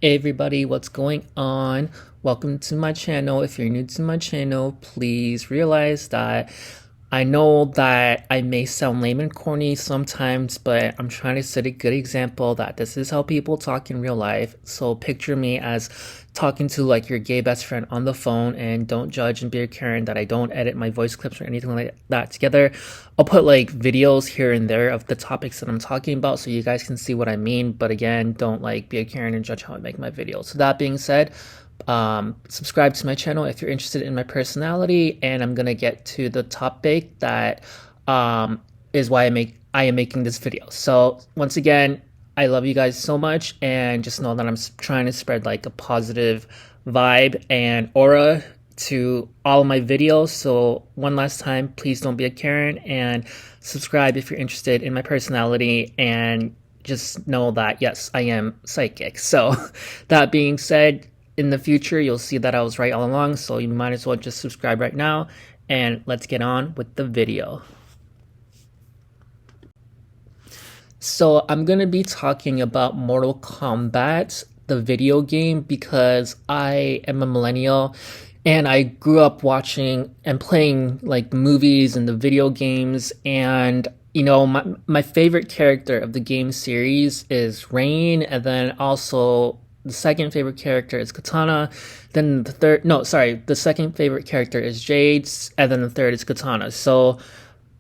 Hey everybody, what's going on? Welcome to my channel. If you're new to my channel, please realize that I know that I may sound lame and corny sometimes, but I'm trying to set a good example that this is how people talk in real life. So picture me as talking to like your gay best friend on the phone, and don't judge and be a Karen that I don't edit my voice clips or anything like that together. I'll put like videos here and there of the topics that I'm talking about so you guys can see what I mean. But again, don't like be a Karen and judge how I make my videos. So that being said, subscribe to my channel if you're interested in my personality, and I'm gonna get to the topic that is why I am making this video. So once again, I love you guys so much, and just know that I'm trying to spread like a positive vibe and aura to all of my videos. So one last time, please don't be a Karen, and subscribe if you're interested in my personality, and just know that yes, I am psychic. So that being said, in the future you'll see that I was right all along, so you might as well just subscribe right now, and let's get on with the video. So I'm gonna be talking about Mortal Kombat, the video game, because I am a millennial and I grew up watching and playing like movies and the video games. And my favorite character of the game series is Rain, and then also the second favorite character is Katana. Then the second favorite character is Jade, and then the third is Katana. So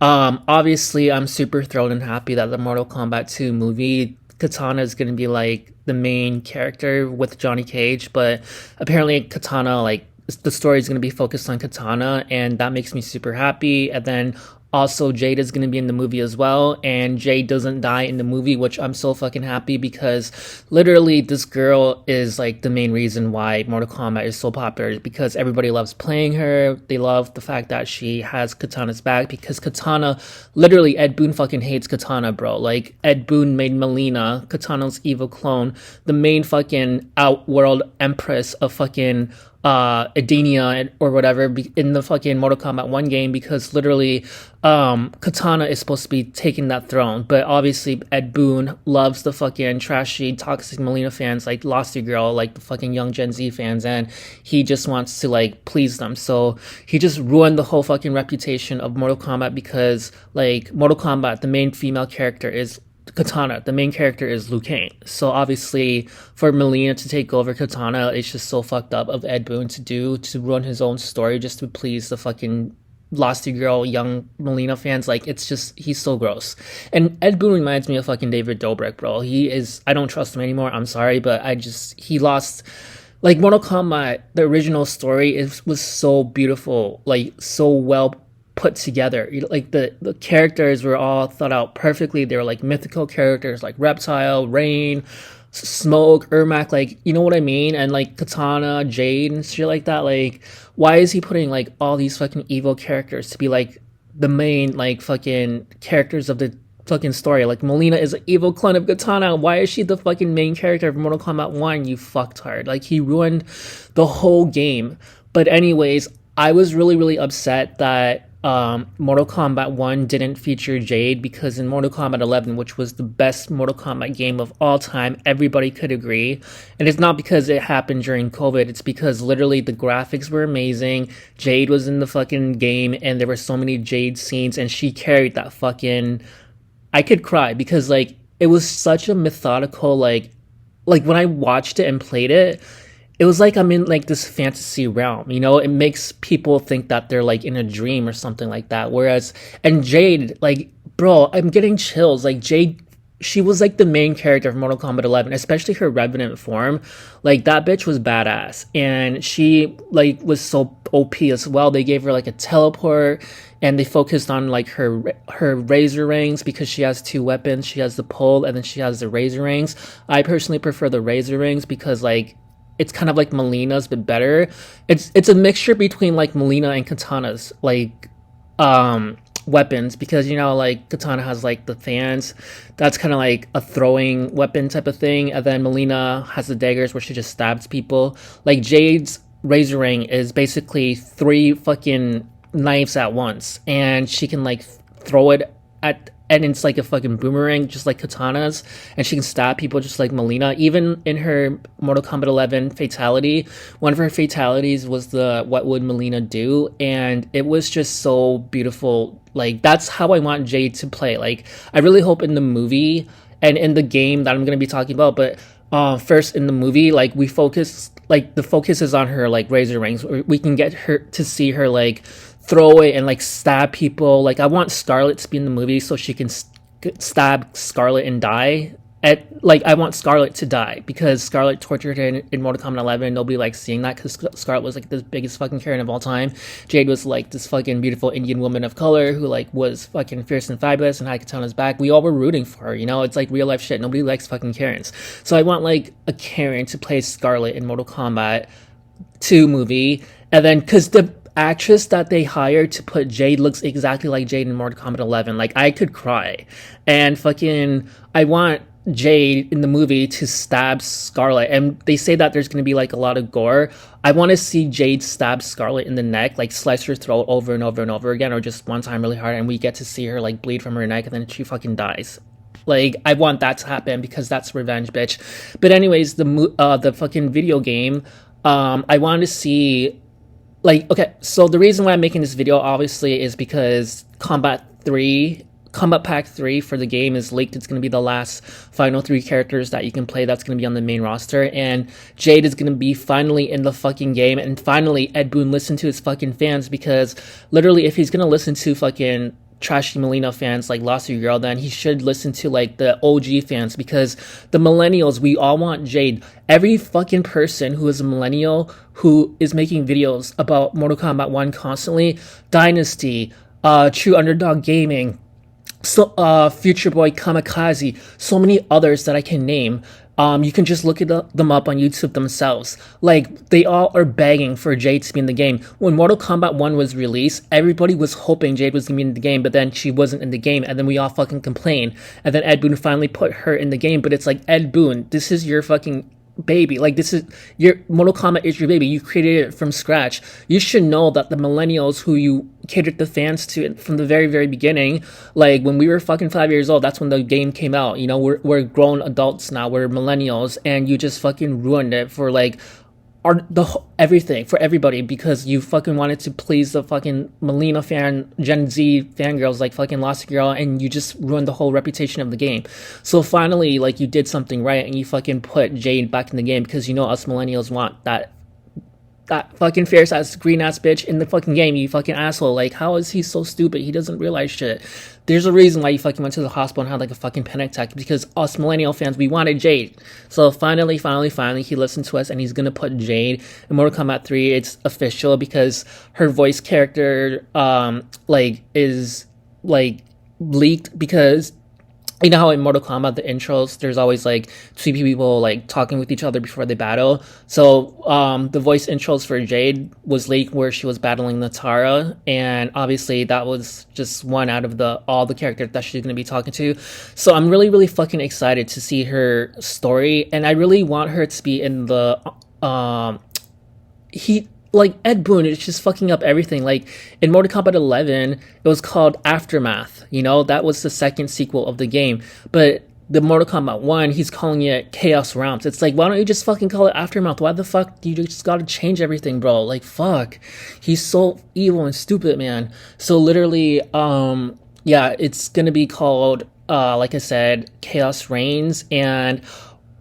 obviously, I'm super thrilled and happy that the Mortal Kombat 2 movie, Katana is going to be like the main character with Johnny Cage, but apparently Katana, like the story is going to be focused on Katana, and that makes me super happy. And then also Jade is going to be in the movie as well, and Jade doesn't die in the movie, which I'm so fucking happy, because literally this girl is like the main reason why Mortal Kombat is so popular, because everybody loves playing her. They love the fact that she has Katana's back, because Katana, literally Ed Boon fucking hates Katana, bro. Like Ed Boon made Melina, Katana's evil clone, the main fucking outworld empress of fucking Edenia or whatever in the fucking Mortal Kombat 1 game, because literally Katana is supposed to be taking that throne. But obviously Ed Boon loves the fucking trashy toxic Melina fans like Losty Girl, like the fucking young Gen Z fans, and he just wants to like please them. So he just ruined the whole fucking reputation of Mortal Kombat, because like Mortal Kombat, the main female character is Katana, the main character is Liu Kang. So obviously for Melina to take over Katana, it's just so fucked up of Ed Boon to run his own story just to please the fucking Losty Girl young Melina fans. Like, it's just, he's so gross. And Ed Boon reminds me of fucking David Dobrik, bro. He is, I don't trust him anymore, I'm sorry, but he lost. Like Mortal Kombat, the original story was so beautiful, like so well put together. Like the characters were all thought out perfectly. They were like mythical characters like Reptile, Rain, Smoke, Ermac, like, you know what I mean? And like Katana, Jade, and shit like that. Like, why is he putting like all these fucking evil characters to be like the main like fucking characters of the fucking story? Like, Melina is an evil clone of Katana. Why is she the fucking main character of Mortal Kombat 1? You fucktard. Like, he ruined the whole game. But anyways, I was really, really upset that Mortal Kombat 1 didn't feature Jade, because in Mortal Kombat 11, which was the best Mortal Kombat game of all time, everybody could agree. And it's not because it happened during COVID, it's because literally the graphics were amazing. Jade was in the fucking game, and there were so many Jade scenes, and she carried that fucking... I could cry, because like it was such a methodical, like when I watched it and played it, it was like I'm in like this fantasy realm, you know? It makes people think that they're like in a dream or something like that. And Jade, like, bro, I'm getting chills. Like, Jade, she was like the main character of Mortal Kombat 11, especially her Revenant form. Like, that bitch was badass, and she like was so OP as well. They gave her like a teleport, and they focused on like her razor rings, because she has two weapons. She has the pole, and then she has the razor rings. I personally prefer the razor rings, because like it's kind of like Melina's but better. It's a mixture between like Melina and Katana's like weapons, because you know, like Katana has like the fans, that's kind of like a throwing weapon type of thing, and then Melina has the daggers where she just stabs people. Like, Jade's razor ring is basically three fucking knives at once, and she can like throw it at and it's like a fucking boomerang, just like katanas, and she can stab people just like Melina. Even in her Mortal Kombat 11 fatality, one of her fatalities was the "What would Melina do?" and it was just so beautiful. Like that's how I want Jade to play. Like I really hope in the movie and in the game that I'm gonna be talking about, but first in the movie, like we focus, like the focus is on her like razor rings. We can get her to see her like throw it and like stab people. Like I want Scarlet to be in the movie so she can stab Scarlet and die. I want Scarlet to die because Scarlet tortured her in Mortal Kombat 11. Nobody likes seeing that because Scarlet was like the biggest fucking Karen of all time. Jade was like this fucking beautiful Indian woman of color who like was fucking fierce and fabulous and had Katana's back. We all were rooting for her, you know. It's like real life shit. Nobody likes fucking Karens. So I want like a Karen to play Scarlet in Mortal Kombat 2 movie, and then because the actress that they hired to put Jade looks exactly like Jade in Mortal Kombat 11. Like I could cry, and fucking I want Jade in the movie to stab Scarlet, and they say that there's going to be like a lot of gore. I want to see Jade stab Scarlet in the neck, like slice her throat over and over and over again, or just one time really hard, and we get to see her like bleed from her neck, and then she fucking dies. Like I want that to happen because that's revenge, bitch. But anyways, the fucking video game, I want to see, like, okay, so the reason why I'm making this video obviously is because Combat Pack 3 for the game is leaked. It's going to be the last final 3 characters that you can play that's going to be on the main roster, and Jade is going to be finally in the fucking game, and finally Ed Boon listened to his fucking fans, because literally if he's going to listen to fucking trashy Melina fans like Lost Your Girl, then he should listen to like the OG fans, because the millennials, we all want Jade. Every fucking person who is a millennial who is making videos about Mortal Kombat 1 constantly, Dynasty, True Underdog Gaming, so Future Boy Kamikaze, so many others that I can name. You can just look them up on YouTube themselves. Like, they all are begging for Jade to be in the game. When Mortal Kombat 1 was released, everybody was hoping Jade was going to be in the game, but then she wasn't in the game, and then we all fucking complained. And then Ed Boon finally put her in the game, but it's like, Ed Boon, this is your fucking baby. Like, this is your Mortal Kombat is your baby. You created it from scratch. You should know that the millennials who you catered the fans to from the very, very beginning, like when we were fucking 5 years old, that's when the game came out. You know, we're grown adults now. We're millennials, and you just fucking ruined it for like everything for everybody, because you fucking wanted to please the fucking Melina fan, Gen Z fangirls like fucking Lost Girl, and you just ruined the whole reputation of the game. So finally, like, you did something right, and you fucking put Jade back in the game, because you know us millennials want that fucking fierce ass green ass bitch in the fucking game, you fucking asshole. Like, how is he so stupid? He doesn't realize shit. There's a reason why you fucking went to the hospital and had like a fucking panic attack, because us millennial fans, we wanted Jade. So finally, he listened to us, and he's gonna put Jade in Mortal Kombat 3. It's official, because her voice character, is like leaked, because you know how in Mortal Kombat, the intros, there's always like 2 people like talking with each other before they battle. So the voice intros for Jade was leaked where she was battling Natara, and obviously that was just one out of all the characters that she's going to be talking to. So I'm really, really fucking excited to see her story, and I really want her to be in the like, Ed Boon is just fucking up everything. Like, in Mortal Kombat 11, it was called Aftermath. You know, that was the second sequel of the game. But the Mortal Kombat 1, he's calling it Chaos Realms. It's like, why don't you just fucking call it Aftermath? Why the fuck do you just gotta change everything, bro? Like, fuck. He's so evil and stupid, man. So literally, yeah, it's gonna be called, like I said, Chaos Reigns, and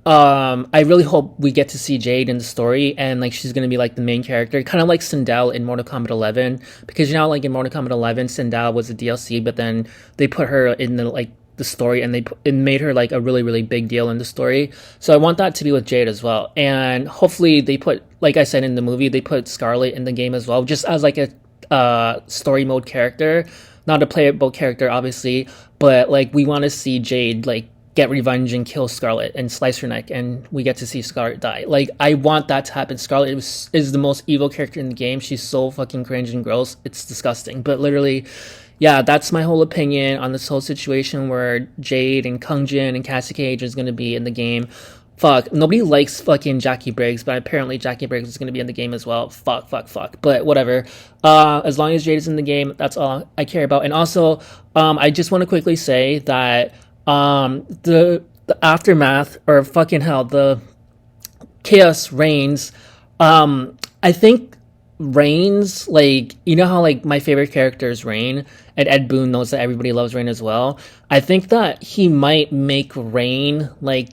I really hope we get to see Jade in the story, and like she's gonna be like the main character, kind of like Sindel in Mortal Kombat 11, because you know, like in Mortal Kombat 11, Sindel was a DLC, but then they put her in the story, and it made her like a really, really big deal in the story. So I want that to be with Jade as well, and hopefully they put, like I said in the movie, they put Scarlet in the game as well, just as like a story mode character, not a playable character, obviously, but like we want to see Jade like get revenge and kill Scarlet and slice her neck, and we get to see Scarlet die. Like, I want that to happen. Scarlet is the most evil character in the game. She's so fucking cringe and gross. It's disgusting. But literally, yeah, that's my whole opinion on this whole situation where Jade and Kung Jin and Cassie Cage is going to be in the game. Fuck. Nobody likes fucking Jackie Briggs, but apparently Jackie Briggs is going to be in the game as well. Fuck, fuck, fuck. But whatever. As long as Jade is in the game, that's all I care about. And also, I just want to quickly say that the aftermath, or fucking hell, the chaos reigns. I think Rain's, like, you know how like my favorite character is Rain, and Ed Boon knows that everybody loves Rain as well. I think that he might make Rain like,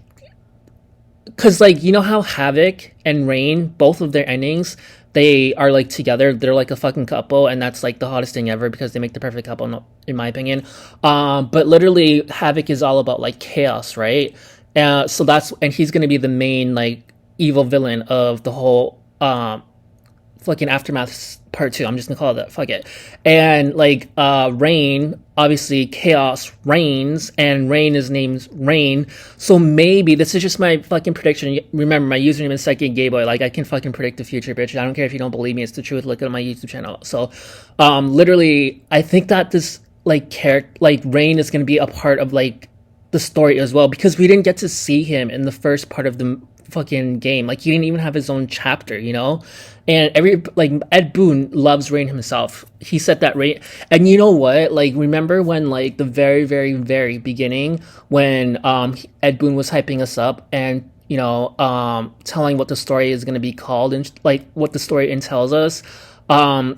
because like, you know how Havoc and Rain, both of their endings, they are like together, they're like a fucking couple, and that's like the hottest thing ever because they make the perfect couple, in my opinion. But literally Havoc is all about like chaos, right? So that's, and he's gonna be the main like evil villain of the whole fucking Aftermath part 2. I'm just gonna call it that. Fuck it. And like Rain, obviously chaos reigns, and Rain is named Rain. So maybe this is just my fucking prediction. Remember, my username is Psychic Gayboy. Like, I can fucking predict the future, bitch. I don't care if you don't believe me. It's the truth. Look at my YouTube channel. So literally, I think that this like character, like Rain, is gonna be a part of like the story as well, because we didn't get to see him in the first part of the fucking game. Like, he didn't even have his own chapter, you know? And like Ed Boon loves Rain himself. He said that Rain, and you know what? Like, remember when like the very, very, very beginning, when Ed Boon was hyping us up and, you know, telling what the story is gonna be called and like what the story entails us.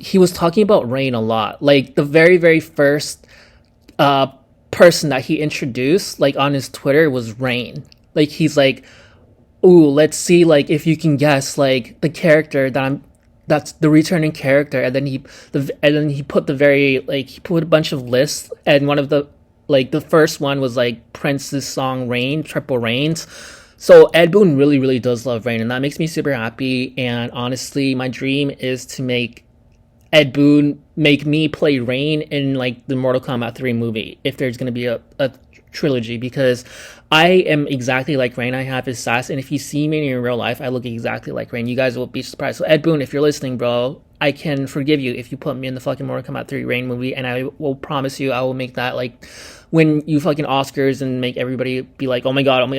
He was talking about Rain a lot. Like, the very, very first person that he introduced like on his Twitter was Rain. Like, he's like, ooh, let's see like if you can guess like the character that's the returning character. And then he put the very, like, he put a bunch of lists, and one of the, like, the first one was like Prince's song Rain, Triple Rains. So Ed Boon really, really does love Rain, and that makes me super happy. And honestly, my dream is to make Ed Boon make me play Rain in like the Mortal Kombat 3 movie, if there's going to be a trilogy, because I am exactly like Rain. I have his sass, and if you see me in real life, I look exactly like Rain. You guys will be surprised. So Ed Boon, if you're listening, bro, I can forgive you if you put me in the fucking Mortal Kombat 3 Rain movie, and I will promise you I will make that like when you fucking Oscars and make everybody be like, oh my god, I'm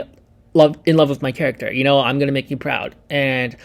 in love with my character. You know, I'm gonna make you proud, and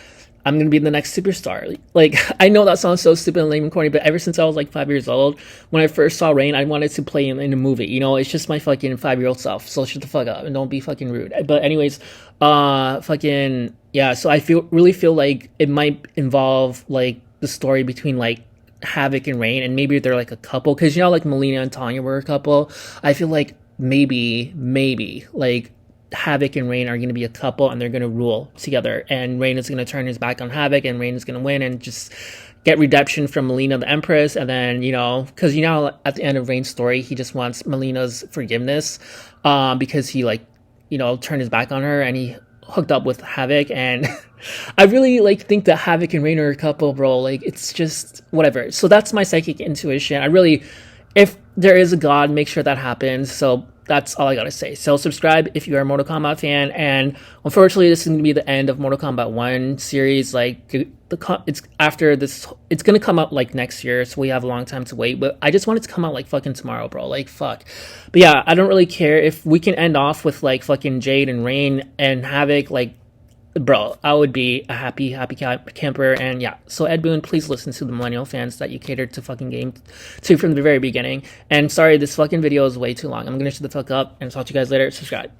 I'm gonna be the next superstar. Like, I know that sounds so stupid and lame and corny, but ever since I was like 5 years old, when I first saw Rain, I wanted to play him in a movie. You know, it's just my fucking 5-year-old self. So shut the fuck up and don't be fucking rude. But anyways, fucking yeah. So I really feel like it might involve like the story between like Havoc and Rain, and maybe they're like a couple, because you know, like Melina and Tanya were a couple. I feel like maybe like Havoc and Rain are going to be a couple, and they're going to rule together, and Rain is going to turn his back on Havoc, and Rain is going to win and just get redemption from Melina the Empress. And then, you know, because you know at the end of Rain's story, he just wants Melina's forgiveness, because he, like, you know, turned his back on her and he hooked up with Havoc. And I really like think that Havoc and Rain are a couple, bro. Like, it's just whatever. So that's my psychic intuition. I really, if there is a god, make sure that happens. So that's all I gotta say. So subscribe if you're a Mortal Kombat fan. And unfortunately, this is gonna be the end of Mortal Kombat 1 series. Like, it's after this, it's gonna come out like next year, so we have a long time to wait. But I just want it to come out like fucking tomorrow, bro. Like, fuck. But yeah, I don't really care if we can end off with like fucking Jade and Rain and Havoc. Like, bro, I would be a happy camper. And yeah, so Ed Boon, please listen to the millennial fans that you catered to fucking game to from the very beginning. And sorry, this fucking video is way too long. I'm gonna shut the fuck up and talk to you guys later. Subscribe.